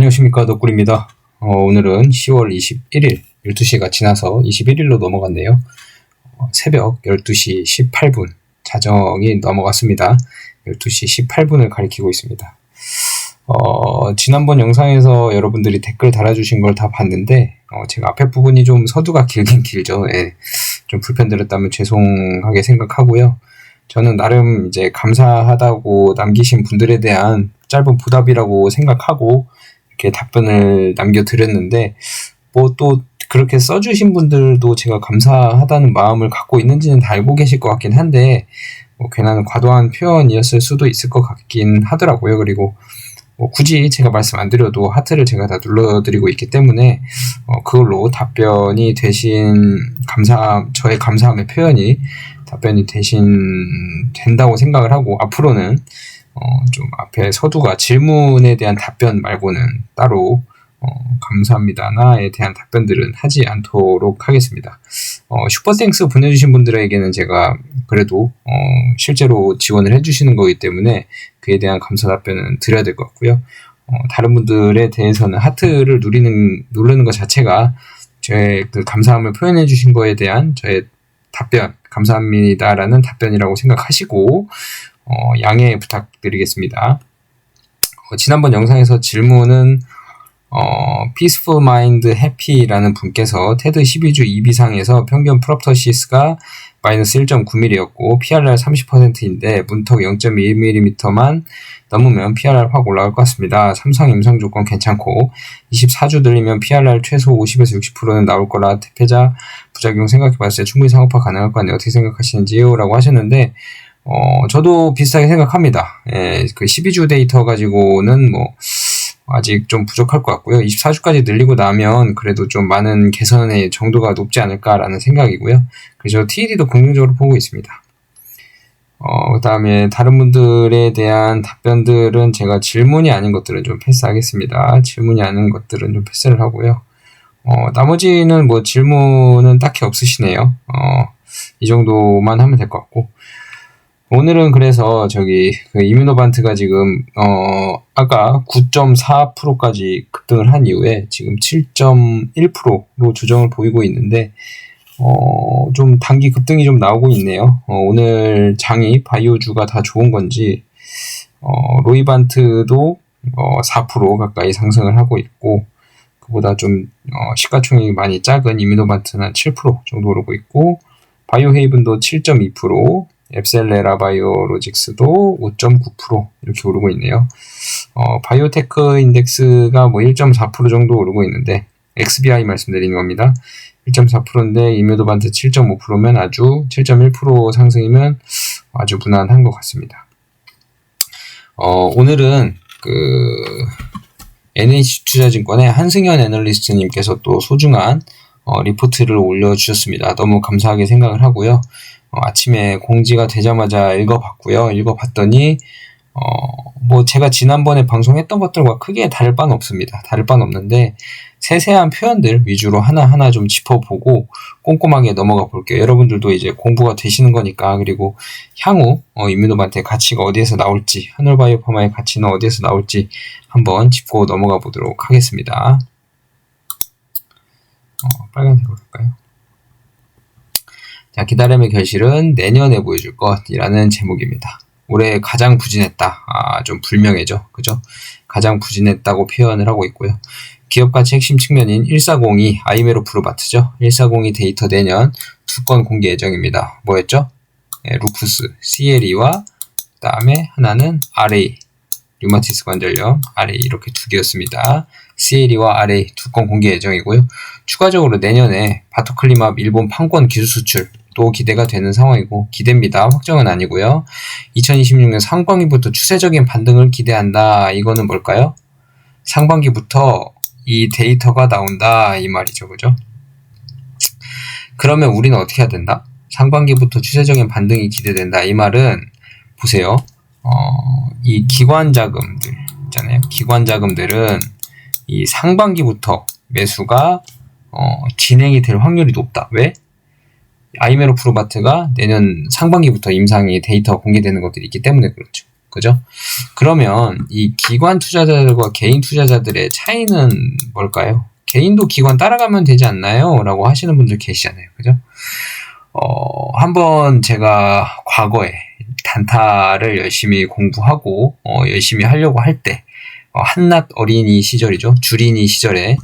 안녕하십니까, 덕구리입니다. 오늘은 10월 21일 12시가 지나서 21일로 넘어갔네요. 새벽 12시 18분 자정이 넘어갔습니다. 12시 18분을 가리키고 있습니다. 지난번 영상에서 여러분들이 댓글 달아주신 걸 다 봤는데 제가 앞에 부분이 좀 서두가 길긴 길죠. 예, 좀 불편드렸다면 죄송하게 생각하고요. 저는 나름 이제 감사하다고 남기신 분들에 대한 짧은 보답이라고 생각하고 이렇게 답변을 남겨드렸는데, 뭐 또 그렇게 써주신 분들도 제가 감사하다는 마음을 갖고 있는지는 다 알고 계실 것 같긴 한데, 괜한 과도한 표현이었을 수도 있을 것 같긴 하더라고요. 그리고 굳이 제가 말씀 안 드려도 하트를 제가 다 눌러드리고 있기 때문에 그걸로 답변이 되신 저의 감사함의 표현이 답변이 된다고 생각을 하고, 앞으로는 좀 앞에 서두가 질문에 대한 답변 말고는 따로 감사합니다나에 대한 답변들은 하지 않도록 하겠습니다. 슈퍼땡스 보내주신 분들에게는 제가 그래도 실제로 지원을 해주시는 거기 때문에 그에 대한 감사 답변은 드려야 될 것 같고요. 다른 분들에 대해서는 하트를 누르는 것 자체가 제 그 감사함을 표현해 주신 거에 대한 저의 답변, 감사합니다라는 답변이라고 생각하시고 양해 부탁드리겠습니다. 지난번 영상에서 질문은 Peaceful Mind Happy라는 분께서 테드 12주 2비상에서 평균 프롭터시스가 마이너스 1.9mm였고 PRR 30%인데 문턱 0.1mm만 넘으면 PRR 확 올라갈 것 같습니다. 삼성 임상 조건 괜찮고 24주 들리면 PRR 최소 50에서 60%는 나올 거라 대패자 부작용 생각해봤을 때 충분히 상업화 가능할 것 같네요. 어떻게 생각하시는지요? 라고 하셨는데 저도 비슷하게 생각합니다. 예, 그 12주 데이터 가지고는 아직 좀 부족할 것 같고요. 24주까지 늘리고 나면 그래도 좀 많은 개선의 정도가 높지 않을까라는 생각이고요. 그래서 TED도 긍정적으로 보고 있습니다. 그 다음에 다른 분들에 대한 답변들은 제가 질문이 아닌 것들은 좀 패스하겠습니다. 질문이 아닌 것들은 좀 패스를 하고요. 나머지는 질문은 딱히 없으시네요. 이 정도만 하면 될 것 같고. 오늘은 그래서 그 이뮤노반트가 지금 아까 9.4%까지 급등을 한 이후에 지금 7.1%로 조정을 보이고 있는데 좀 단기 급등이 좀 나오고 있네요. 오늘 장이 바이오주가 다 좋은 건지 로이반트도 4% 가까이 상승을 하고 있고, 그보다 좀 시가총액이 많이 작은 이뮤노반트는 7% 정도 오르고 있고, 바이오헤이븐도 7.2%, 앱셀레라 바이오로직스도 5.9% 이렇게 오르고 있네요. 바이오테크 인덱스가 1.4% 정도 오르고 있는데, XBI 말씀드리는 겁니다. 1.4%인데 이뮤노반트 7.5%면 7.1% 상승이면 아주 무난한 것 같습니다. 오늘은 NH투자증권의 한승현 애널리스트님께서 또 소중한 리포트를 올려주셨습니다. 너무 감사하게 생각을 하고요. 아침에 공지가 되자마자 읽어봤고요. 읽어봤더니 제가 지난번에 방송했던 것들과 크게 다를 바는 없습니다. 다를 바는 없는데 세세한 표현들 위주로 하나하나 좀 짚어보고 꼼꼼하게 넘어가 볼게요. 여러분들도 이제 공부가 되시는 거니까. 그리고 향후 이뮤노반트의 가치가 어디에서 나올지, 한올바이오파마의 가치는 어디에서 나올지 한번 짚고 넘어가 보도록 하겠습니다. 빨간색으로 할까요? 자, 기다림의 결실은 내년에 보여줄 것이라는 제목입니다. 올해 가장 부진했다. 좀 불명예죠. 그죠? 가장 부진했다고 표현을 하고 있고요. 기업가치 핵심 측면인 1402, 아이메로프로바트죠. 1402 데이터 내년 2건 공개 예정입니다. 뭐였죠? 루푸스, CLE와 그 다음에 하나는 RA, 류마티스 관절염, RA 이렇게 두 개였습니다. CLE와 RA 2건 공개 예정이고요. 추가적으로 내년에 바토클리맙 일본 판권 기술 수출 또 기대가 되는 상황이고, 기대입니다. 확정은 아니고요. 2026년 상반기부터 추세적인 반등을 기대한다. 이거는 뭘까요? 상반기부터 이 데이터가 나온다 이 말이죠. 그죠? 그러면 우리는 어떻게 해야 된다? 상반기부터 추세적인 반등이 기대된다. 이 말은 보세요. 이 기관 자금들 있잖아요. 기관 자금들은 이 상반기부터 매수가 진행이 될 확률이 높다. 왜? 아이메로프로바트가 내년 상반기부터 임상이 데이터 공개되는 것들이 있기 때문에 그렇죠. 그죠? 그러면 이 기관 투자자들과 개인 투자자들의 차이는 뭘까요? 개인도 기관 따라가면 되지 않나요? 라고 하시는 분들 계시잖아요. 그죠? 한번 제가 과거에 단타를 열심히 공부하고, 열심히 하려고 할 때, 한낱 어린이 시절이죠. 주린이 시절에,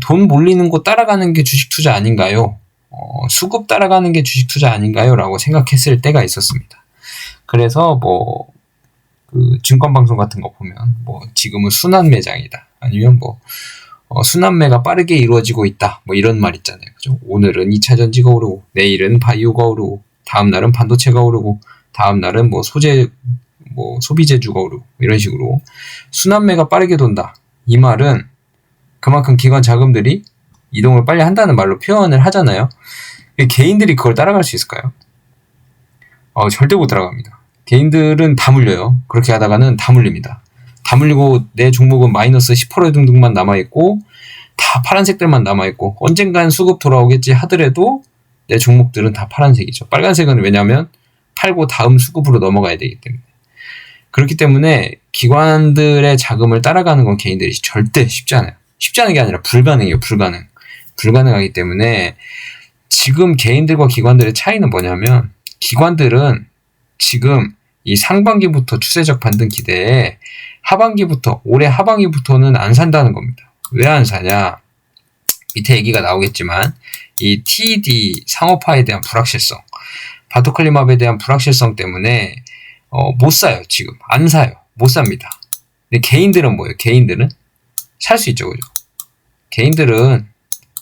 돈 몰리는 거 따라가는 게 주식 투자 아닌가요? 수급 따라가는 게 주식 투자 아닌가요? 라고 생각했을 때가 있었습니다. 그래서 그 증권방송 같은 거 보면, 지금은 순환 매장이다. 아니면 순환매가 빠르게 이루어지고 있다. 이런 말 있잖아요. 그죠? 오늘은 2차 전지가 오르고, 내일은 바이오가 오르고, 다음날은 반도체가 오르고, 다음날은 소비재주가 오르고, 이런 식으로. 순환매가 빠르게 돈다. 이 말은 그만큼 기관 자금들이 이동을 빨리 한다는 말로 표현을 하잖아요. 개인들이 그걸 따라갈 수 있을까요? 절대 못 따라갑니다. 개인들은 다 물려요. 그렇게 하다가는 다 물립니다. 다 물리고 내 종목은 마이너스 10% 등등만 남아있고 다 파란색들만 남아있고 언젠간 수급 돌아오겠지 하더라도 내 종목들은 다 파란색이죠. 빨간색은 왜냐하면 팔고 다음 수급으로 넘어가야 되기 때문에. 그렇기 때문에 기관들의 자금을 따라가는 건 개인들이 절대 쉽지 않아요. 쉽지 않은 게 아니라 불가능해요. 불가능하기 때문에 지금 개인들과 기관들의 차이는 뭐냐면 기관들은 지금 이 상반기부터 추세적 반등 기대에 올해 하반기부터는 안 산다는 겁니다. 왜 안 사냐? 밑에 얘기가 나오겠지만 이 TED 상업화에 대한 불확실성, 바토클리맙에 대한 불확실성 때문에 못 사요. 지금 안 사요. 못 삽니다. 근데 개인들은 뭐예요? 개인들은 살 수 있죠, 그죠? 개인들은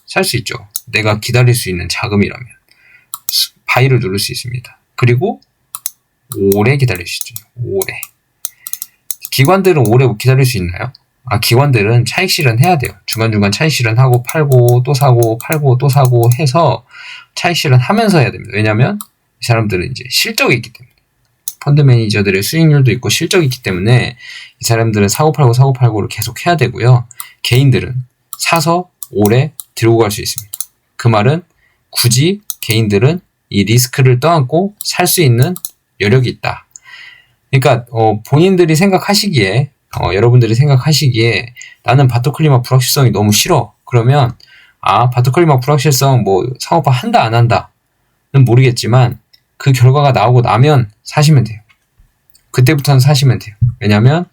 살 수 있죠. 내가 기다릴 수 있는 자금이라면 바이를 누를 수 있습니다. 그리고 오래 기다릴 수 있죠. 오래. 기관들은 오래 기다릴 수 있나요? 기관들은 차익 실현해야 돼요. 중간중간 차익 실현하고 팔고 또 사고 팔고 또 사고 해서 차익 실현하면서 해야 됩니다. 왜냐하면 이 사람들은 이제 실적이 있기 때문에 펀드 매니저들의 수익률도 있고 실적이 있기 때문에 이 사람들은 사고 팔고를 계속 해야 되고요. 개인들은 사서 오래 들고 갈 수 있습니다. 그 말은 굳이 개인들은 이 리스크를 떠안고 살 수 있는 여력이 있다. 그러니까 본인들이 생각하시기에 여러분들이 생각하시기에 나는 바토클리맙 불확실성이 너무 싫어. 그러면 바토클리맙 불확실성 상업화 한다 안 한다는 모르겠지만 그 결과가 나오고 나면 사시면 돼요. 그때부터는 사시면 돼요. 왜냐하면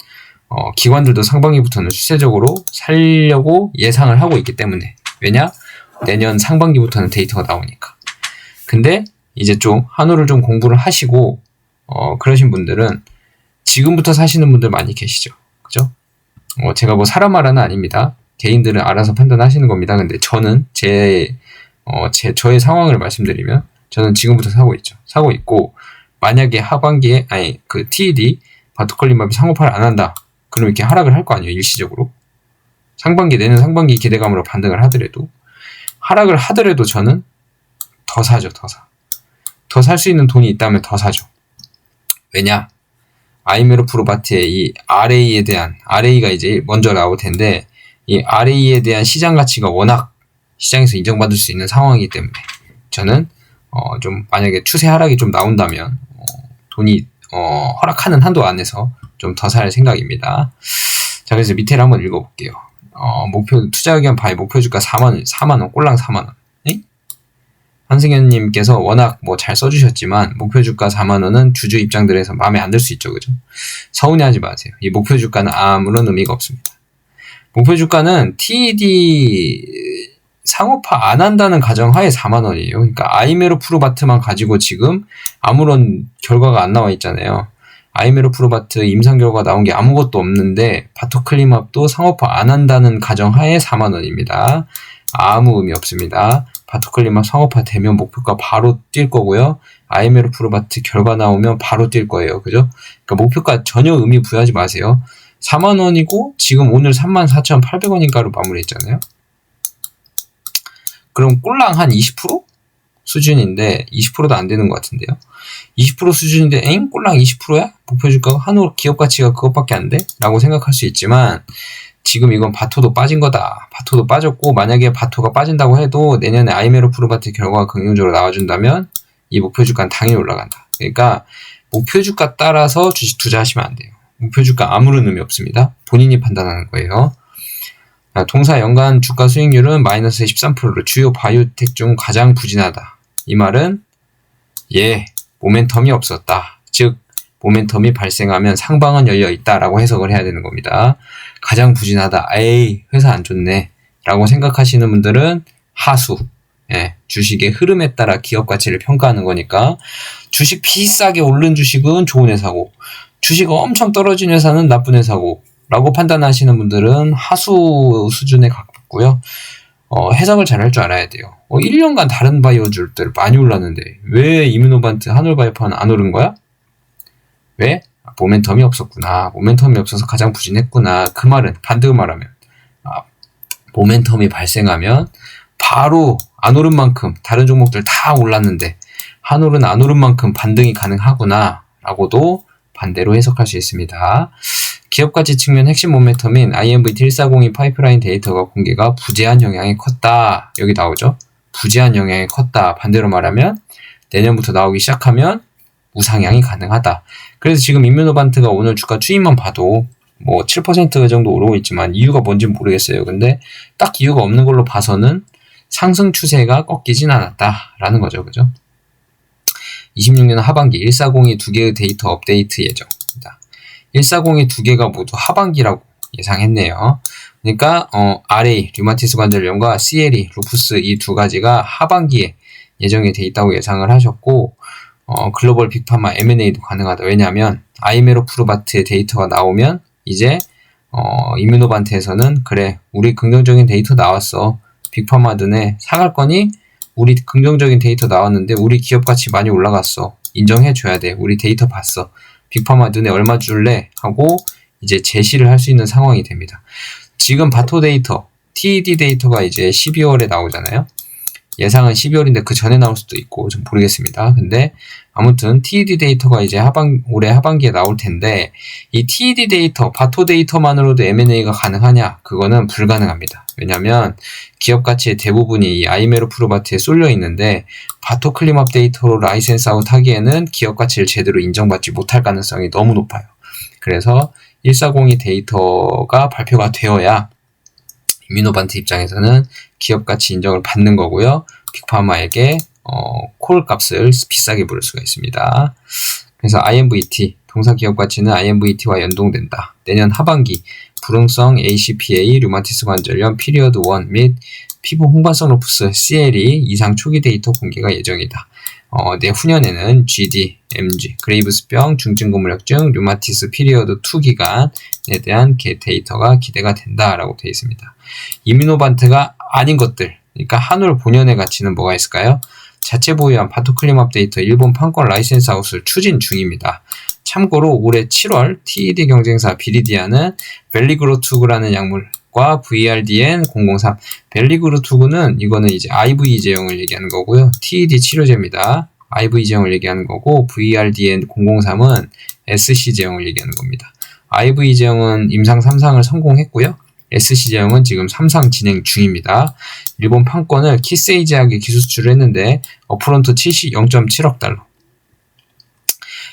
기관들도 상반기부터는 추세적으로 살려고 예상을 하고 있기 때문에. 왜냐? 내년 상반기부터는 데이터가 나오니까. 근데 이제 좀 한우를 좀 공부를 하시고 그러신 분들은 지금부터 사시는 분들 많이 계시죠. 그죠? 제가 사람 말하는 아닙니다. 개인들은 알아서 판단하시는 겁니다. 근데 저는 저의 상황을 말씀드리면 저는 지금부터 사고 있죠. 사고 있고 만약에 하반기에 그 TED 바토클리맙이 상업화를 안 한다. 그럼 이렇게 하락을 할 거 아니에요. 일시적으로. 내년 상반기 기대감으로 반등을 하더라도 하락을 하더라도 저는 더 사죠. 더 살 수 있는 돈이 있다면 더 사죠. 왜냐? 아이메로 프로바트의 이 RA가 이제 먼저 나올 텐데 이 RA에 대한 시장 가치가 워낙 시장에서 인정받을 수 있는 상황이기 때문에 저는 좀 만약에 추세 하락이 좀 나온다면 돈이 허락하는 한도 안에서 좀 더 살 생각입니다. 자, 그래서 밑에를 한번 읽어볼게요. 투자 의견 바이 목표 주가 4만원, 꼴랑 4만원. 한승현님께서 워낙 잘 써주셨지만 목표 주가 4만원은 주주 입장들에서 마음에 안 들 수 있죠, 그죠? 서운해하지 마세요. 이 목표 주가는 아무런 의미가 없습니다. 목표 주가는 TED 상업화 안 한다는 가정하에 4만원이에요. 그러니까 아이메로 프로바트만 가지고 지금 아무런 결과가 안 나와 있잖아요. 아이메로 프로바트 임상 결과 나온 게 아무것도 없는데 바토클리맙도 상업화 안 한다는 가정하에 4만원입니다. 아무 의미 없습니다. 바토클리맙 상업화 되면 목표가 바로 뛸 거고요. 아이메로 프로바트 결과 나오면 바로 뛸 거예요. 그죠? 그러니까 목표가 전혀 의미 부여하지 마세요. 4만원이고 지금 오늘 34,800원인가로 마무리했잖아요. 그럼 꼴랑 한 20% 수준인데 20%도 안 되는 것 같은데요. 20% 수준인데 꼴랑 20%야? 목표 주가가 한우 기업 가치가 그것밖에 안 돼? 라고 생각할 수 있지만 지금 이건 바토도 빠진 거다. 바토도 빠졌고 만약에 바토가 빠진다고 해도 내년에 아이메로 프로바트 결과가 긍정적으로 나와준다면 이 목표 주가는 당연히 올라간다. 그러니까 목표 주가 따라서 주식 투자하시면 안 돼요. 목표 주가 아무런 의미 없습니다. 본인이 판단하는 거예요. 동사 연간 주가 수익률은 마이너스 13%로 주요 바이오텍 중 가장 부진하다. 이 말은 모멘텀이 없었다. 즉 모멘텀이 발생하면 상방은 열려 있다라고 해석을 해야 되는 겁니다. 가장 부진하다. 회사 안 좋네 라고 생각하시는 분들은 하수. 주식의 흐름에 따라 기업 가치를 평가하는 거니까 주식 비싸게 오른 주식은 좋은 회사고 주식 엄청 떨어진 회사는 나쁜 회사고 라고 판단하시는 분들은 하수 수준에 가깝고요. 해석을 잘 할 줄 알아야 돼요. 1년간 다른 바이오주들 많이 올랐는데 왜 이뮤노반트, 한올바이오파는 안 오른 거야? 왜? 모멘텀이 없었구나. 모멘텀이 없어서 가장 부진했구나. 그 말은 반대로 말하면 모멘텀이 발생하면 바로 안 오른 만큼 다른 종목들 다 올랐는데 한올은 안 오른 만큼 반등이 가능하구나 라고도 반대로 해석할 수 있습니다. 기업가치 측면 핵심 모멘텀인 IMVT 1402 파이프라인 데이터가 공개가 부재한 영향이 컸다. 여기 나오죠. 부재한 영향이 컸다. 반대로 말하면 내년부터 나오기 시작하면 우상향이 가능하다. 그래서 지금 이뮤노반트가 오늘 주가 추이만 봐도 7% 정도 오르고 있지만 이유가 뭔지는 모르겠어요. 근데 딱 이유가 없는 걸로 봐서는 상승 추세가 꺾이진 않았다라는 거죠. 그죠? 26년 하반기 1402 두 개의 데이터 업데이트 예정입니다. 1402 두 개가 모두 하반기라고 예상했네요. 그러니까 RA 류마티스 관절염과 CLE 루푸스 이 두 가지가 하반기에 예정이 돼 있다고 예상을 하셨고 글로벌 빅파마 M&A도 가능하다. 왜냐하면 아이메로프루바트의 데이터가 나오면 이제 이뮤노반트에서는 그래 우리 긍정적인 데이터 나왔어. 빅파마 눈에 사갈 거니? 우리 긍정적인 데이터 나왔는데 우리 기업 가치 많이 올라갔어. 인정해줘야 돼. 우리 데이터 봤어. 빅파마 눈에 얼마 줄래? 하고 이제 제시를 할 수 있는 상황이 됩니다. 지금 바토 데이터, TED 데이터가 이제 12월에 나오잖아요. 예상은 12월인데 그 전에 나올 수도 있고 좀 모르겠습니다. 근데 아무튼 TED 데이터가 이제 올해 하반기에 나올 텐데 이 TED 데이터, 바토 데이터만으로도 M&A가 가능하냐? 그거는 불가능합니다. 왜냐하면 기업 가치의 대부분이 이 아이메로프루바트에 쏠려 있는데 바토클림업 데이터로 라이센스 아웃 하기에는 기업 가치를 제대로 인정받지 못할 가능성이 너무 높아요. 그래서 1402 데이터가 발표가 되어야 이뮤노반트 입장에서는 기업 가치 인정을 받는 거고요. 빅파마에게 콜 값을 비싸게 부를 수가 있습니다. 그래서 IMVT, 동사 기업 가치는 IMVT와 연동된다. 내년 하반기 불응성 ACPA, 류마티스 관절염, 피리어드 1 및 피부 홍반성 루푸스 CLE 이상 초기 데이터 공개가 예정이다. 내후년에는 GD, MG, 그레이브스병, 중증고무력증, 류마티스 피리어드 2 기간에 대한 데이터가 기대가 된다라고 되어 있습니다. 이뮤노반트가 아닌 것들, 그러니까 한올 본연의 가치는 뭐가 있을까요? 자체 보유한 바토클림업 데이터 일본 판권 라이센스 아웃을 추진 중입니다. 참고로 올해 7월 TED 경쟁사 비리디아는 벨리그로투그라는 약물과 VRDN-003 벨리그로투그는 이거는 이제 IV 제형을 얘기하는 거고요. TED 치료제입니다. IV 제형을 얘기하는 거고 VRDN-003은 SC 제형을 얘기하는 겁니다. IV 제형은 임상 3상을 성공했고요. SC 제형은 지금 3상 진행 중입니다. 일본 판권을 키세이제약에 기술 수출을 했는데 업프론트 0.7억 달러.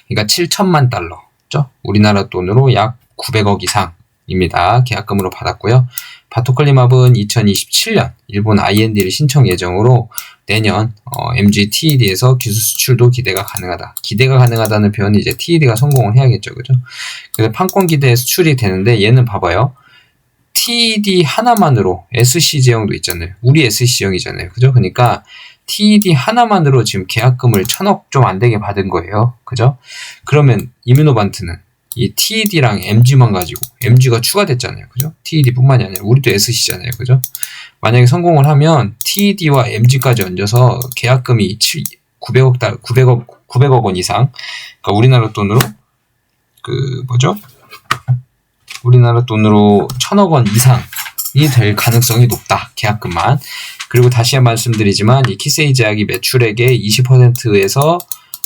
그러니까 7천만 달러죠. 우리나라 돈으로 약 900억 이상입니다. 계약금으로 받았고요. 바토클림압은 2027년 일본 IND를 신청 예정으로 내년 MG TED에서 기술 수출도 기대가 가능하다. 기대가 가능하다는 표현은 이제 TED가 성공을 해야겠죠. 그죠? 그래서 판권 기대에 수출이 되는데 얘는 봐봐요. TED 하나만으로 SC 제형도 있잖아요. 우리 SC 제형이잖아요. 그죠? 그러니까 TED 하나만으로 지금 계약금을 1,000억 좀 안 되게 받은 거예요. 그죠? 그러면 이뮤노반트는 이 TED랑 MG만 가지고 MG가 추가됐잖아요. 그죠? TED뿐만이 아니라 우리도 SC잖아요. 그죠? 만약에 성공을 하면 TED와 MG까지 얹어서 계약금이 900억 원 이상. 그러니까 우리나라 돈으로 우리나라 돈으로 1,000억 원 이상이 될 가능성이 높다. 계약금만. 그리고 다시 말씀드리지만 이 키세이 제약이 매출액의 20%에서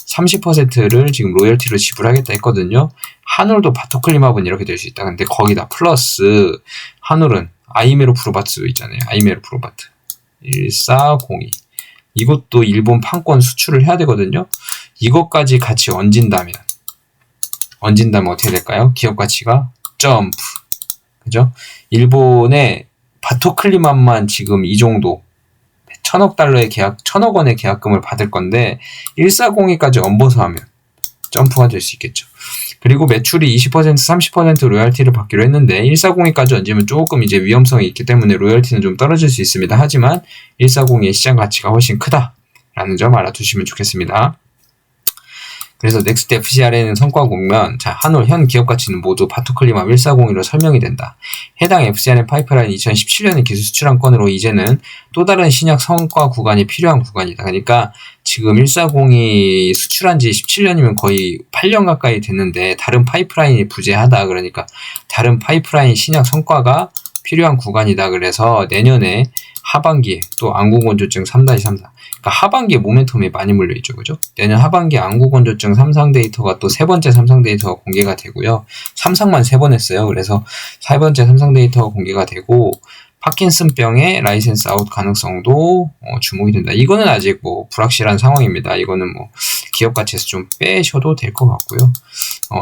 30%를 지금 로열티로 지불하겠다 했거든요. 한올도 바토클림압은 이렇게 될 수 있다. 근데 거기다 플러스 한올은 아이메로프루바트도 있잖아요. 아이메로프루바트 1402 이것도 일본 판권 수출을 해야 되거든요. 이것까지 같이 얹은다면 얹은다면 어떻게 될까요? 기업 가치가 점프. 그죠? 일본의 바토클리맘만 지금 이 정도 1000억 달러의 계약, 1000억 원의 계약금을 받을 건데 1402까지 얹어서 하면 점프가 될 수 있겠죠. 그리고 매출이 20%, 30% 로열티를 받기로 했는데 1402까지 얹으면 조금 이제 위험성이 있기 때문에 로열티는 좀 떨어질 수 있습니다. 하지만 1402의 시장 가치가 훨씬 크다라는 점 알아두시면 좋겠습니다. 그래서 넥스트 FCR에는 성과가 보면 자, 한올 현 기업 가치는 모두 바토클리맘 1402로 설명이 된다. 해당 FCRN 파이프라인 2017년에 기술 수출한 건으로 이제는 또 다른 신약 성과 구간이 필요한 구간이다. 그러니까 지금 1402 수출한 지 17년이면 거의 8년 가까이 됐는데 다른 파이프라인이 부재하다. 그러니까 다른 파이프라인 신약 성과가 필요한 구간이다. 그래서 내년에 하반기에 또 안구건조증 3-3다. 그러니까 하반기에 모멘텀이 많이 몰려있죠. 그죠? 내년 하반기에 안구건조증 3상 데이터가 또 세 번째 3상 데이터가 공개가 되고요. 3상만 3번 했어요. 그래서 세 번째 3상 데이터가 공개가 되고 파킨슨병의 라이센스 아웃 가능성도 주목이 된다. 이거는 아직 뭐 불확실한 상황입니다. 이거는 뭐 기업 가치에서 좀 빼셔도 될 것 같고요.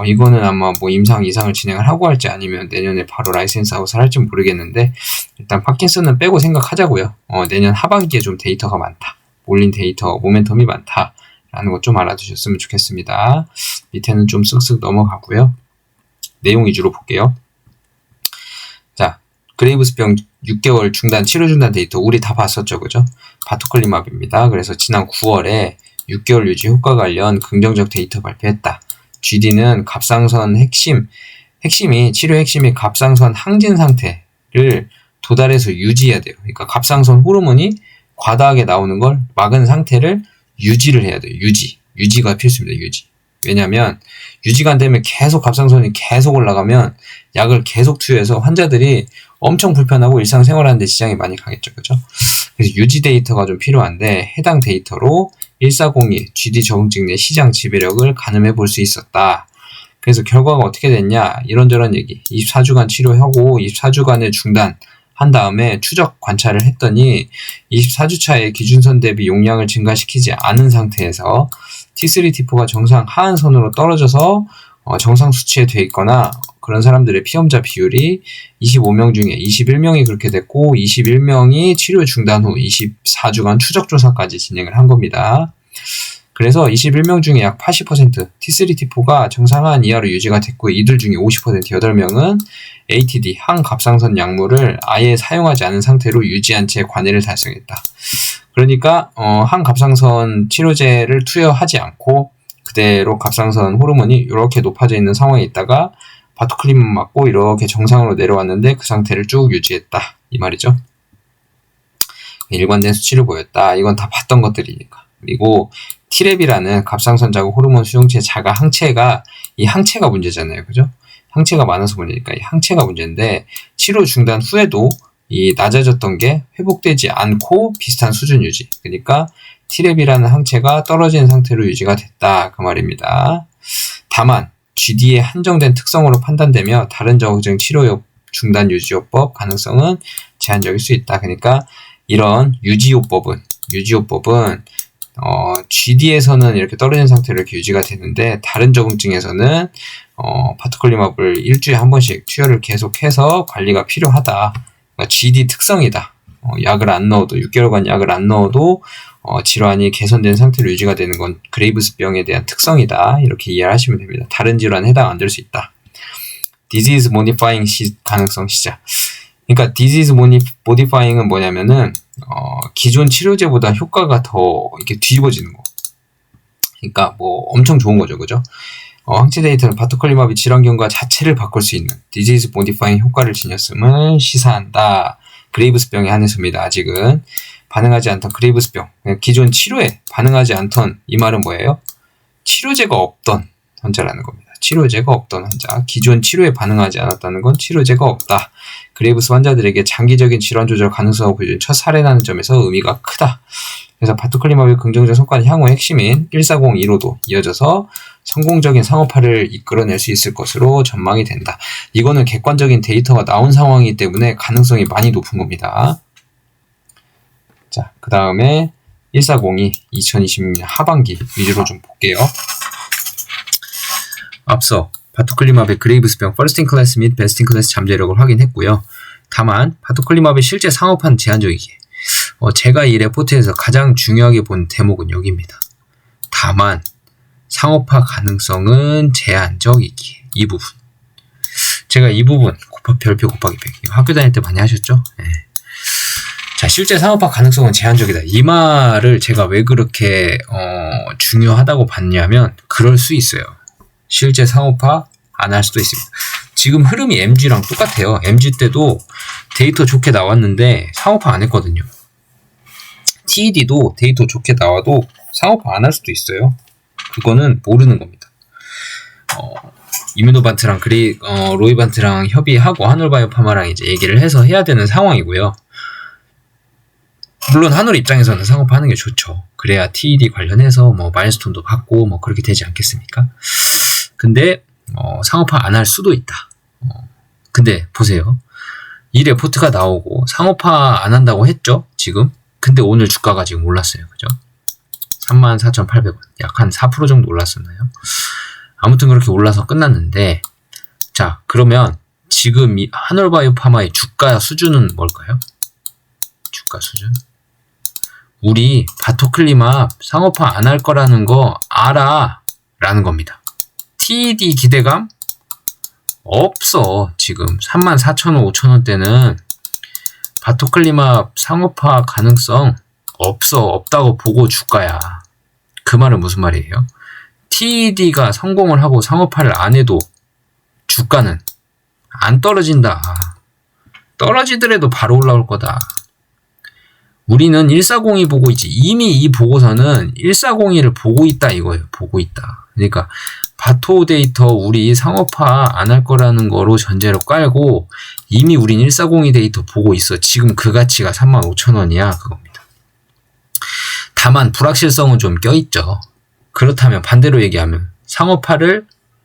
이거는 아마 뭐 임상 이상을 진행을 하고 할지 아니면 내년에 바로 라이센스 아웃을 할지 모르겠는데 일단 파킨슨은 빼고 생각하자고요. 내년 하반기에 좀 데이터가 많다. 올린 데이터, 모멘텀이 많다라는 것 좀 알아두셨으면 좋겠습니다. 밑에는 좀 쓱쓱 넘어가고요. 내용 위주로 볼게요. 자, 그레이브스병 6개월 중단, 치료 중단 데이터 우리 다 봤었죠. 그죠? 바토클리맙입니다. 그래서 지난 9월에 6개월 유지 효과 관련 긍정적 데이터 발표했다. GD는 갑상선 핵심이 치료 핵심이 갑상선 항진 상태를 도달해서 유지해야 돼요. 그러니까 갑상선 호르몬이 과다하게 나오는 걸 막은 상태를 유지를 해야 돼요. 유지가 필수입니다. 왜냐하면 유지가 안 되면 계속 갑상선이 계속 올라가면 약을 계속 투여해서 환자들이 엄청 불편하고 일상생활하는 데 지장이 많이 가겠죠. 그죠? 그래서 유지 데이터가 좀 필요한데 해당 데이터로 1402 GD 적응증 내 시장 지배력을 가늠해 볼 수 있었다. 그래서 결과가 어떻게 됐냐? 이런저런 얘기. 24주간 치료하고 24주간의 중단 한 다음에 추적 관찰을 했더니 24주차에 기준선 대비 용량을 증가시키지 않은 상태에서 T3, T4가 정상 하한선으로 떨어져서 정상 수치에 돼 있거나 그런 사람들의 피험자 비율이 25명 중에 21명이 그렇게 됐고 21명이 치료 중단 후 24주간 추적 조사까지 진행을 한 겁니다. 그래서 21명 중에 약 80% T3, T4가 정상한 이하로 유지가 됐고 이들 중에 50% 8명은 ATD, 항갑상선 약물을 아예 사용하지 않은 상태로 유지한 채 관해를 달성했다. 그러니까 항갑상선 치료제를 투여하지 않고 그대로 갑상선 호르몬이 이렇게 높아져 있는 상황에 있다가 바토클리맘 맞고 이렇게 정상으로 내려왔는데 그 상태를 쭉 유지했다. 이 말이죠. 일관된 수치를 보였다. 이건 다 봤던 것들이니까. 그리고 T랩이라는 갑상선 자극 호르몬 수용체 자가 항체가 이 항체가 문제잖아요. 그죠? 항체가 많아서 문제니까 이 항체가 문제인데 치료 중단 후에도 이 낮아졌던 게 회복되지 않고 비슷한 수준 유지. 그러니까 T랩이라는 항체가 떨어진 상태로 유지가 됐다. 그 말입니다. 다만 GD의 한정된 특성으로 판단되며 다른 적응 치료 중단 유지요법 가능성은 제한적일 수 있다. 그러니까 이런 유지요법은 GD에서는 이렇게 떨어진 상태로 이렇게 유지가 되는데 다른 적응증에서는 바토클리맙을 일주일에 한 번씩 투여를 계속해서 관리가 필요하다. 그러니까 GD 특성이다. 약을 안 넣어도 6개월간 약을 안 넣어도 질환이 개선된 상태로 유지가 되는 건 그레이브스병에 대한 특성이다. 이렇게 이해를 하시면 됩니다. 다른 질환에 해당 안 될 수 있다. Disease modifying 가능성 시작. 그러니까 disease modifying은 뭐냐면은 기존 치료제보다 효과가 더 이렇게 뒤집어지는 거. 그러니까 뭐 엄청 좋은 거죠, 그죠? 항체 데이터는 바토클리맙이 질환 경과 자체를 바꿀 수 있는 disease modifying 효과를 지녔음을 시사한다. 그레이브스병에 한해서입니다. 아직은 반응하지 않던 그레이브스병, 기존 치료에 반응하지 않던 이 말은 뭐예요? 치료제가 없던 환자라는 겁니다. 치료제가 없던 환자, 기존 치료에 반응하지 않았다는 건 치료제가 없다. 그레이브스 환자들에게 장기적인 질환 조절 가능성을 보여준 첫 사례라는 점에서 의미가 크다. 그래서 바토클리맙의 긍정적 성과는 향후 핵심인 1402로도 이어져서 성공적인 상업화를 이끌어낼 수 있을 것으로 전망이 된다. 이거는 객관적인 데이터가 나온 상황이기 때문에 가능성이 많이 높은 겁니다. 자, 그 다음에 1402 2020년 하반기 위주로 좀 볼게요. 앞서 바토클리마브의 그레이브스병 퍼스트 인 클래스 및 베스트 인 클래스 잠재력을 확인했고요. 다만 바토클리마브의 실제 상업화는 제한적이기에 제가 이 레포트에서 가장 중요하게 본 대목은 여기입니다. 다만 상업화 가능성은 제한적이기에 이 부분. 제가 이 부분 별표 곱하기 100 이거 학교 다닐 때 많이 하셨죠? 네. 자, 실제 상업화 가능성은 제한적이다. 이 말을 제가 왜 그렇게 중요하다고 봤냐면 그럴 수 있어요. 실제 상업화 안 할 수도 있습니다. 지금 흐름이 MG랑 똑같아요. MG 때도 데이터 좋게 나왔는데 상업화 안 했거든요. TED도 데이터 좋게 나와도 상업화 안 할 수도 있어요. 그거는 모르는 겁니다. 이뮤노반트랑 로이반트랑 협의하고 한올바이오파마랑 이제 얘기를 해서 해야 되는 상황이고요. 물론 한올 입장에서는 상업화하는 게 좋죠. 그래야 TED 관련해서 뭐 마일스톤도 받고 뭐 그렇게 되지 않겠습니까? 근데 상업화 안 할 수도 있다. 근데 보세요. 이 레포트가 나오고 상업화 안 한다고 했죠? 지금. 근데 오늘 주가가 지금 올랐어요. 그죠? 34,800원. 약 한 4% 정도 올랐었나요? 아무튼 그렇게 올라서 끝났는데, 자, 그러면 지금 이 한올바이오파마의 주가 수준은 뭘까요? 주가 수준? 우리 바토클리마브 상업화 안 할 거라는 거 알아 라는 겁니다. TED 기대감? 없어. 지금 34,000원, 5,000원대는 바토클리마브 상업화 가능성 없다고 보고 주가야. 그 말은 무슨 말이에요? TED가 성공을 하고 상업화를 안 해도 주가는 안 떨어진다. 떨어지더라도 바로 올라올 거다. 우리는 1402 보고 있지. 이미 이 보고서는 1402를 보고 있다 이거예요. 보고 있다. 그러니까 바토 데이터 우리 상업화 안 할 거라는 거로 전제로 깔고 이미 우린 1402 데이터 보고 있어. 지금 그 가치가 35,000원이야. 그겁니다. 다만 불확실성은 좀 껴있죠. 그렇다면 반대로 얘기하면 상업화를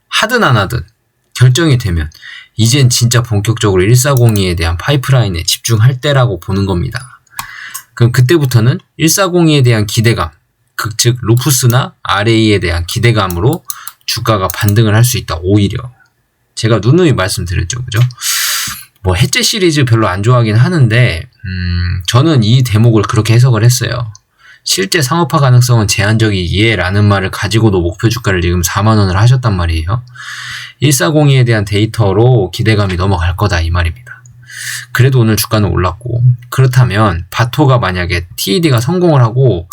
하든 안 하든 결정이 되면 이젠 진짜 본격적으로 1402에 대한 파이프라인에 집중할 때라고 보는 겁니다. 그럼 그때부터는 1402에 대한 기대감, 즉 루푸스나 RA에 대한 기대감으로 주가가 반등을 할 수 있다. 오히려 제가 누누이 말씀드렸죠. 그죠? 뭐 해체 시리즈 별로 안 좋아하긴 하는데 저는 이 대목을 그렇게 해석을 했어요. 실제 상업화 가능성은 제한적이기에 라는 말을 가지고도 목표 주가를 지금 4만원을 하셨단 말이에요. 1402에 대한 데이터로 기대감이 넘어갈 거다 이 말입니다. 그래도 오늘 주가는 올랐고, 그렇다면 바토가 만약에 TED가 성공을 하고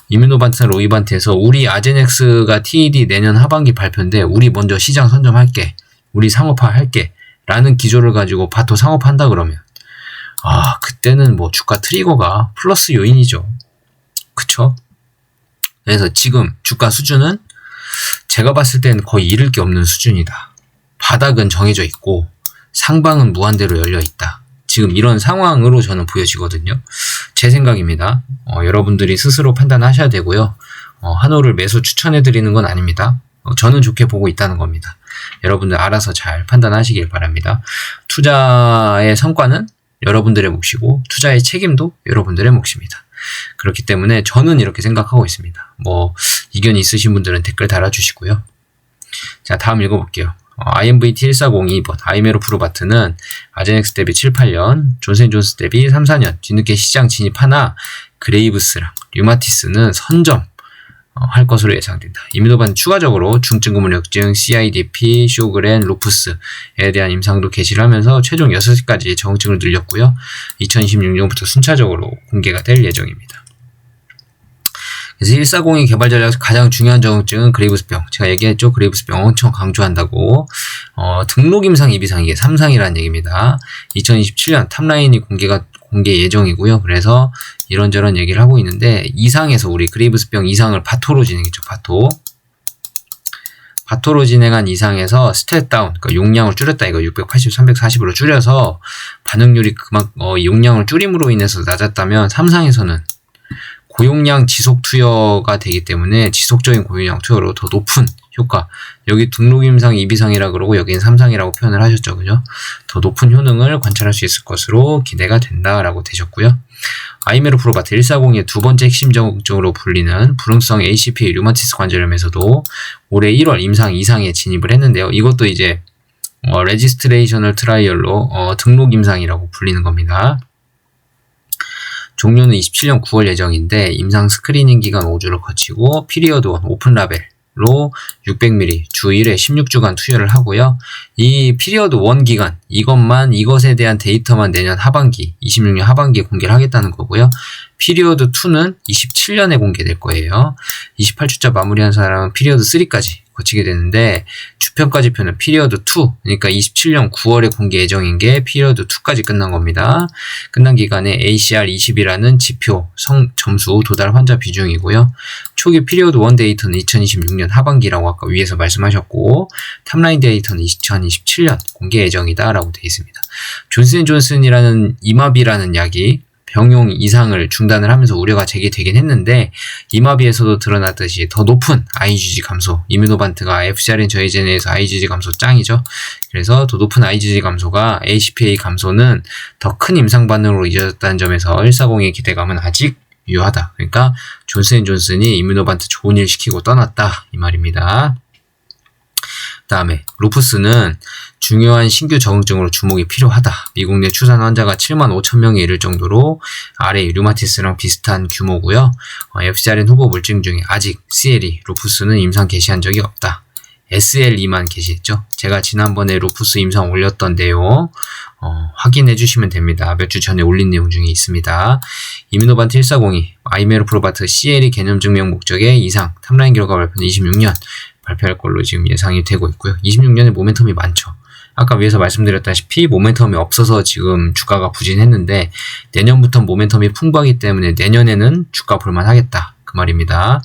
이뮤노반트나 로이반트에서 우리 아제넥스가 TED 내년 하반기 발표인데 우리 먼저 시장 선점할게, 우리 상업화 할게 라는 기조를 가지고 바토 상업한다 그러면 그때는 뭐 주가 트리거가 플러스 요인이죠. 그쵸? 그래서 지금 주가 수준은 제가 봤을 땐 거의 잃을 게 없는 수준이다. 바닥은 정해져 있고 상방은 무한대로 열려 있다. 지금 이런 상황으로 저는 보여지거든요. 제 생각입니다. 여러분들이 스스로 판단하셔야 되고요. 한올을 매수 추천해드리는 건 아닙니다. 저는 좋게 보고 있다는 겁니다. 여러분들 알아서 잘 판단하시길 바랍니다. 투자의 성과는 여러분들의 몫이고 투자의 책임도 여러분들의 몫입니다. 그렇기 때문에 저는 이렇게 생각하고 있습니다. 뭐 이견이 있으신 분들은 댓글 달아주시고요. 자, 다음 읽어볼게요. IMVT 1402번 아이메로 프로바트는 아제넥스 대비 7, 8년, 존슨존스 대비 3, 4년 뒤늦게 시장 진입하나 그레이브스랑 류마티스는 선점 할 것으로 예상된다. 이뮤노반은 추가적으로 중증 근무력증, CIDP, 쇼그렌, 루푸스에 대한 임상도 개시를 하면서 최종 6가지 정증을 늘렸고요. 2026년부터 순차적으로 공개가 될 예정입니다. 그래서 1402 개발 전략에서 가장 중요한 정증은 그레이브스병. 제가 얘기했죠. 그레이브스병 엄청 강조한다고. 등록 임상 2비상 이게 3상이라는 얘기입니다. 2027년 탑라인이 공개 예정이고요. 그래서 이런저런 얘기를 하고 있는데 2상에서 우리 그레이브스병 2상을 바토로 진행했죠. 바토로 진행한 2상에서 스탯 다운, 그러니까 용량을 줄였다. 이거 680, 340으로 줄여서 반응률이 용량을 줄임으로 인해서 낮았다면 3상에서는 고용량 지속 투여가 되기 때문에 지속적인 고용량 투여로 더 높은 효과. 여기 등록 임상 2비상이라 그러고 여기는 3상이라고 표현을 하셨죠. 그죠? 더 높은 효능을 관찰할 수 있을 것으로 기대가 된다라고 되셨고요. 아이메로 프로바트 140의 두 번째 핵심症으로 불리는 불응성 ACP 류마티스 관절염에서도 올해 1월 임상 2상에 진입을 했는데요. 이것도 이제 레지스트레이셔널 트라이얼로 등록 임상이라고 불리는 겁니다. 종료는 27년 9월 예정인데 임상 스크리닝 기간 5주를 거치고 피리어드 1 오픈 라벨로 600ml 주 1회 16주간 투여를 하고요. 이 피리어드 1 기간 이것에 대한 데이터만 내년 하반기 26년 하반기에 공개를 하겠다는 거고요. 피리어드 2는 27년에 공개될 거예요. 28주차 마무리한 사람은 피리어드 3까지 거치게 되는데 주평가지표는 피리어드 2, 그러니까 27년 9월에 공개 예정인 게 피리어드 2까지 끝난 겁니다. 끝난 기간에 ACR20이라는 지표 점수 도달 환자 비중이고요. 초기 피리어드 1 데이터는 2026년 하반기라고 아까 위에서 말씀하셨고 탑라인 데이터는 2027년 공개 예정이다 라고 되어 있습니다. 존슨앤존슨이라는 이마비라는 약이 병용 이상을 중단을 하면서 우려가 제기되긴 했는데 이마비에서도 드러났듯이 더 높은 IgG 감소, 이뮤노반트가 FcRn 저해제내에서 IgG 감소 짱이죠. 그래서 더 높은 IgG 감소가 ACPA 감소는 더 큰 임상 반응으로 이어졌다는 점에서 140의 기대감은 아직 유효하다. 그러니까 존슨앤존슨이 이뮤노반트 좋은 일 시키고 떠났다 이 말입니다. 다음에 루푸스는 중요한 신규 적응증으로 주목이 필요하다. 미국 내 추산 환자가 7만 5천 명에 이를 정도로 RA, 류마티스랑 비슷한 규모고요. FcRn 후보 물증 중에 아직 CLE, 루푸스는 임상 개시한 적이 없다. SLE만 게시했죠. 제가 지난번에 루푸스 임상 올렸던 내용 확인해 주시면 됩니다. 몇 주 전에 올린 내용 중에 있습니다. 이뮤노반트 1402, 아이메로 프로바트 CLE 개념 증명 목적의 이상, 탑라인 결과 발표는 26년 발표할 걸로 지금 예상이 되고 있고요. 26년에 모멘텀이 많죠. 아까 위에서 말씀드렸다시피 모멘텀이 없어서 지금 주가가 부진했는데 내년부터 모멘텀이 풍부하기 때문에 내년에는 주가 볼만하겠다 그 말입니다.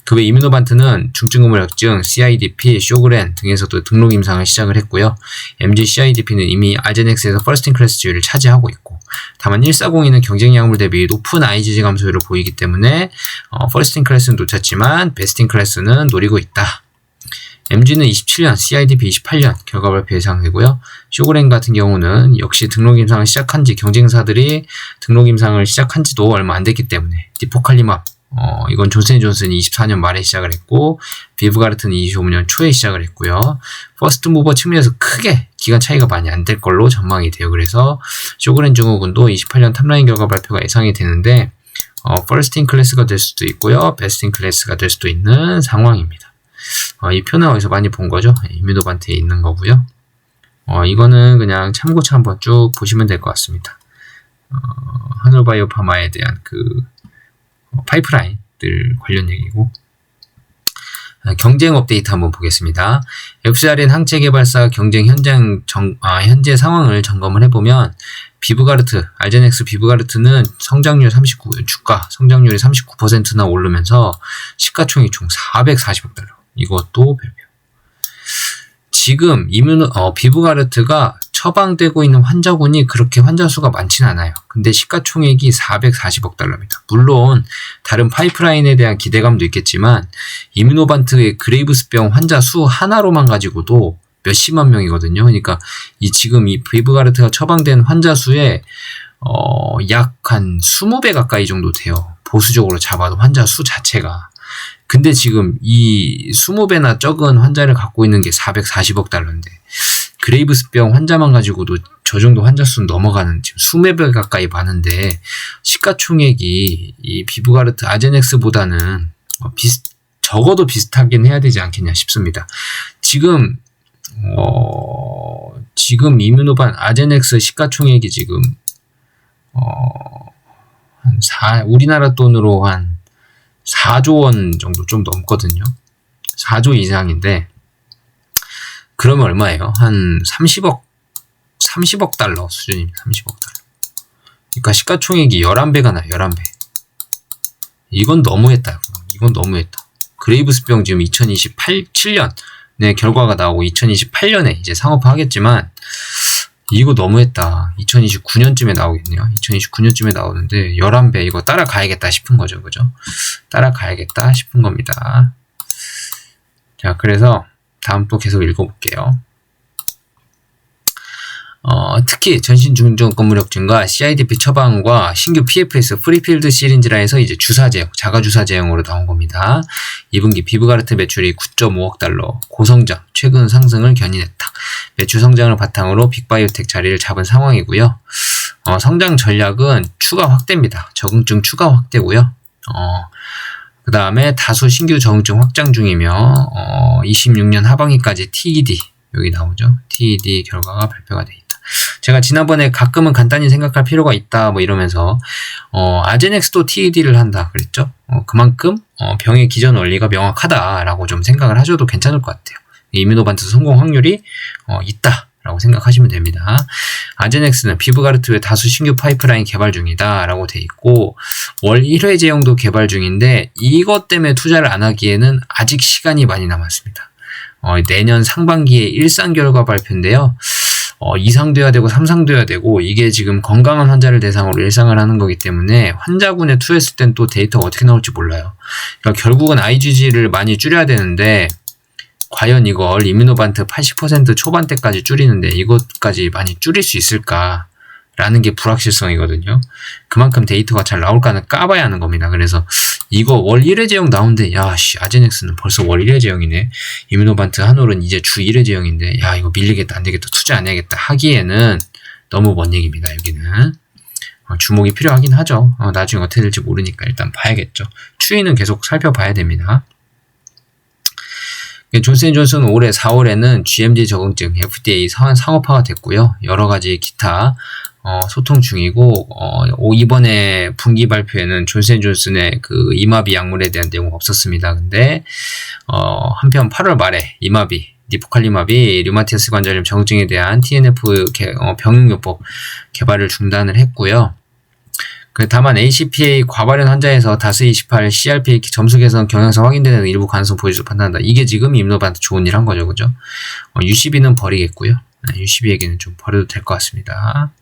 그 외 이뮤노반트는 중증고물혈증, CIDP, 쇼그렌 등에서도 등록 임상을 시작을 했고요. MG CIDP는 이미 알제넥스에서 퍼스트 인 클래스 지위를 차지하고 있고 다만 1402는 경쟁 약물 대비 높은 IgG 감소율을 보이기 때문에 퍼스트 인 클래스는 놓쳤지만 베스트 인 클래스는 노리고 있다. MG는 27년, CIDP 28년 결과 발표 예상되고요. 쇼그렌 같은 경우는 역시 등록 임상을 시작한 지 경쟁사들이 등록 임상을 시작한 지도 얼마 안 됐기 때문에 디포칼리맙 이건 존슨앤존슨이 24년 말에 시작을 했고 비브가르트는 25년 초에 시작을 했고요. 퍼스트 무버 측면에서 크게 기간 차이가 많이 안 될 걸로 전망이 돼요. 그래서 쇼그렌 증후군도 28년 탑라인 결과 발표가 예상이 되는데 퍼스트 인 클래스가 될 수도 있고요. 베스트 인 클래스가 될 수도 있는 상황입니다. 이 표는 어디서 많이 본 거죠? 이뮤노반트에 있는 거고요. 이거는 그냥 참고차 한번 쭉 보시면 될 것 같습니다. 하늘바이오파마에 대한 그 파이프라인들 관련 얘기고 경쟁 업데이트 한번 보겠습니다. FcRn 항체 개발사 경쟁 현재 상황을 점검을 해보면 비브가르트, 알제넥스 비브가르트는 주가 성장률이 39%나 오르면서 시가총액 총 440억 달러. 이것도 별표. 지금 비브가르트가 처방되고 있는 환자군이 그렇게 환자 수가 많지는 않아요. 근데 시가총액이 440억 달러입니다. 물론 다른 파이프라인에 대한 기대감도 있겠지만 이뮤노반트의 그레이브스병 환자 수 하나로만 가지고도 몇십만 명이거든요. 그러니까 지금 이 비브가르트가 처방된 환자 수의 약 한 20배 가까이 정도 돼요. 보수적으로 잡아도 환자 수 자체가. 근데 지금 이 20배나 적은 환자를 갖고 있는 게 440억 달러인데 그레이브스병 환자만 가지고도 저 정도 환자 수는 넘어가는 지금 수백 배 가까이 많은데 시가총액이 이 비브가르트 아제넥스보다는 적어도 비슷하긴 해야 되지 않겠냐 싶습니다. 지금 이뮤노반 아제넥스 시가총액이 지금 우리나라 돈으로 한 4조 원 정도 좀 넘거든요. 4조 이상인데 그러면 얼마예요? 한 30억 달러 수준입니다. 30억 달러. 그러니까 시가총액이 11배가 나요. 11배. 이건 너무했다. 이건 너무했다. 그레이브스병 지금 2027년에 결과가 나오고 2028년에 이제 상업화하겠지만 이거 너무했다. 2029년쯤에 나오겠네요. 2029년쯤에 나오는데 11배 이거 따라가야겠다 싶은 거죠. 그죠? 따라가야겠다 싶은 겁니다. 자, 그래서 다음 또 계속 읽어볼게요. 특히 전신 중증 근무력 증가, CIDP 처방과 신규 PFS 프리필드 시린지라 해서 이제 주사 제형, 자가 주사 제형으로 나온 겁니다. 2분기 비브가르트 매출이 9.5억 달러, 고성장, 최근 상승을 견인했다. 매출 성장을 바탕으로 빅바이오텍 자리를 잡은 상황이고요. 성장 전략은 추가 확대입니다. 적응증 추가 확대고요. 그 다음에 다수 신규 적응증 확장 중이며 26년 하반기까지 TED 여기 나오죠. TED 결과가 발표가 돼 있다. 제가 지난번에 가끔은 간단히 생각할 필요가 있다 뭐 이러면서 아제넥스도 TED를 한다 그랬죠. 그만큼 병의 기전 원리가 명확하다라고 좀 생각을 하셔도 괜찮을 것 같아요. 이뮤노반트 성공 확률이 있다 라고 생각하시면 됩니다. 아제넥스는 비브가르트 외 다수 신규 파이프라인 개발 중이다 라고 돼 있고 월 1회 제형도 개발 중인데 이것 때문에 투자를 안 하기에는 아직 시간이 많이 남았습니다. 내년 상반기에 일상 결과 발표인데요. 2상 돼야 되고 3상 돼야 되고 이게 지금 건강한 환자를 대상으로 일상을 하는 거기 때문에 환자군에 투여했을 땐 또 데이터가 어떻게 나올지 몰라요. 그러니까 결국은 IgG를 많이 줄여야 되는데 과연 이걸 이뮤노반트 80% 초반대까지 줄이는데 이것까지 많이 줄일 수 있을까? 라는 게 불확실성이거든요. 그만큼 데이터가 잘 나올까는 까봐야 하는 겁니다. 그래서 이거 월 1회 제형 나오는데 아제넥스는 벌써 월 1회 제형이네. 이뮤노반트 한올은 이제 주 1회 제형인데 이거 밀리겠다 안되겠다 투자 안 해야겠다 하기에는 너무 먼 얘기입니다. 여기는 주목이 필요하긴 하죠. 나중에 어떻게 될지 모르니까 일단 봐야겠죠. 추이는 계속 살펴봐야 됩니다. 존슨앤존슨 올해 4월에는 GMG 적응증 FDA 상업화가 됐고요. 여러가지 기타 소통 중이고 이번에 분기 발표에는 존슨앤존슨의 그 이마비 약물에 대한 내용 없었습니다. 근데 한편 8월 말에 이마비 니포칼리마비 류마티아스 관절염 적응증에 대한 TNF 병용요법 개발을 중단을 했고요. 다만 ACPA 과발현 환자에서 다스28 CRP 점수 개선 경향성 확인되는 일부 가능성 보여줘서 판단한다. 이게 지금 이뮤노반트 좋은 일 한 거죠, 그죠? UCB는 버리겠고요. UCB에게는 좀 버려도 될 것 같습니다.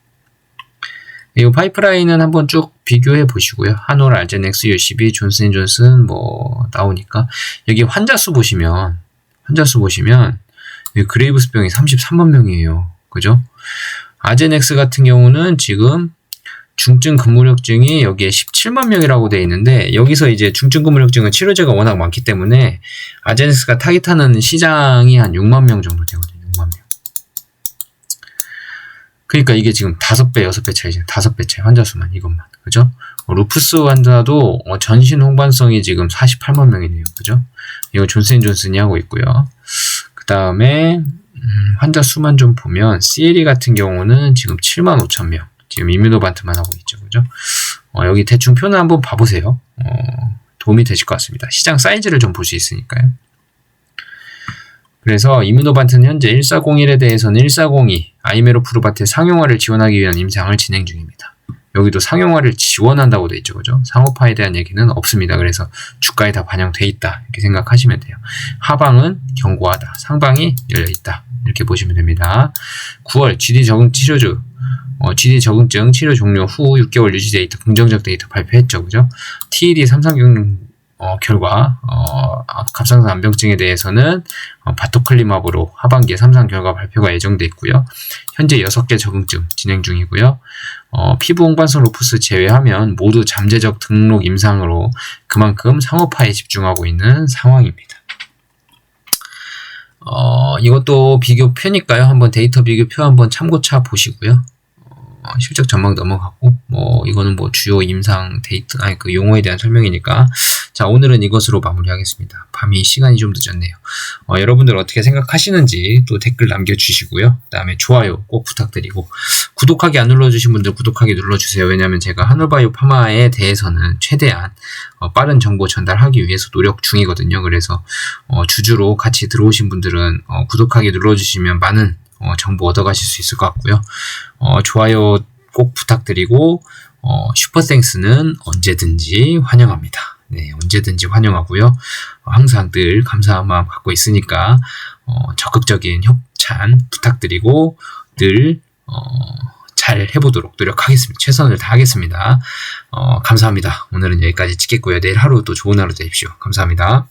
이 파이프라인은 한번 쭉 비교해 보시고요. 한올, 아제넥스, UCB, 존슨앤존슨 뭐 나오니까 여기 환자 수 보시면 그레이브스 병이 33만 명이에요, 그죠? 아제넥스 같은 경우는 지금 중증 근무력증이 여기에 17만 명이라고 되어 있는데 여기서 이제 중증 근무력증은 치료제가 워낙 많기 때문에 아제넥스가 타깃하는 시장이 한 6만 명 정도 되거든요. 6만 명. 그러니까 이게 지금 5배, 6배 차이죠. 5배 차이 환자 수만 이것만. 그죠? 루푸스 환자도 전신 홍반성이 지금 48만 명이네요. 그죠? 이거 존슨앤존슨이 하고 있고요. 그 다음에 환자 수만 좀 보면 CLE 같은 경우는 지금 7만 5천 명. 지금 이뮤노반트만 하고 있죠. 그죠? 여기 대충 표는 한번 봐보세요. 도움이 되실 것 같습니다. 시장 사이즈를 좀 볼 수 있으니까요. 그래서 이뮤노반트는 현재 1401에 대해서는 1402 아이메로프루바트의 상용화를 지원하기 위한 임상을 진행 중입니다. 여기도 상용화를 지원한다고 돼 있죠. 그죠? 상업화에 대한 얘기는 없습니다. 그래서 주가에 다 반영돼 있다. 이렇게 생각하시면 돼요. 하방은 견고하다. 상방이 열려있다. 이렇게 보시면 됩니다. 9월 GD 적응 치료주 GD 적응증 치료 종료 후 6개월 유지 데이터, 긍정적 데이터 발표했죠. 그죠? TED 3상경 결과, 갑상선 암병증에 대해서는 바토클리마브로 하반기에 3상 결과 발표가 예정돼 있고요. 현재 6개 적응증 진행 중이고요. 피부 홍반성 루푸스 제외하면 모두 잠재적 등록 임상으로 그만큼 상업화에 집중하고 있는 상황입니다. 이것도 비교표니까요. 한번 데이터 비교표 한번 참고차 보시고요. 실적 전망 넘어가고 이거는 주요 임상 데이터 그 용어에 대한 설명이니까 자 오늘은 이것으로 마무리하겠습니다. 밤이 시간이 좀 늦었네요. 여러분들 어떻게 생각하시는지 또 댓글 남겨주시고요. 그 다음에 좋아요 꼭 부탁드리고 구독하기 안 눌러주신 분들 구독하기 눌러주세요. 왜냐하면 제가 한올바이오 파마에 대해서는 최대한 빠른 정보 전달하기 위해서 노력 중이거든요. 그래서 주주로 같이 들어오신 분들은 구독하기 눌러주시면 많은 정보 얻어가실 수 있을 것 같고요. 좋아요 꼭 부탁드리고 슈퍼땡스는 언제든지 환영합니다. 네, 언제든지 환영하고요. 항상 늘 감사한 마음 갖고 있으니까 적극적인 협찬 부탁드리고 늘 잘 해보도록 노력하겠습니다. 최선을 다하겠습니다. 감사합니다. 오늘은 여기까지 찍겠고요. 내일 하루 또 좋은 하루 되십시오. 감사합니다.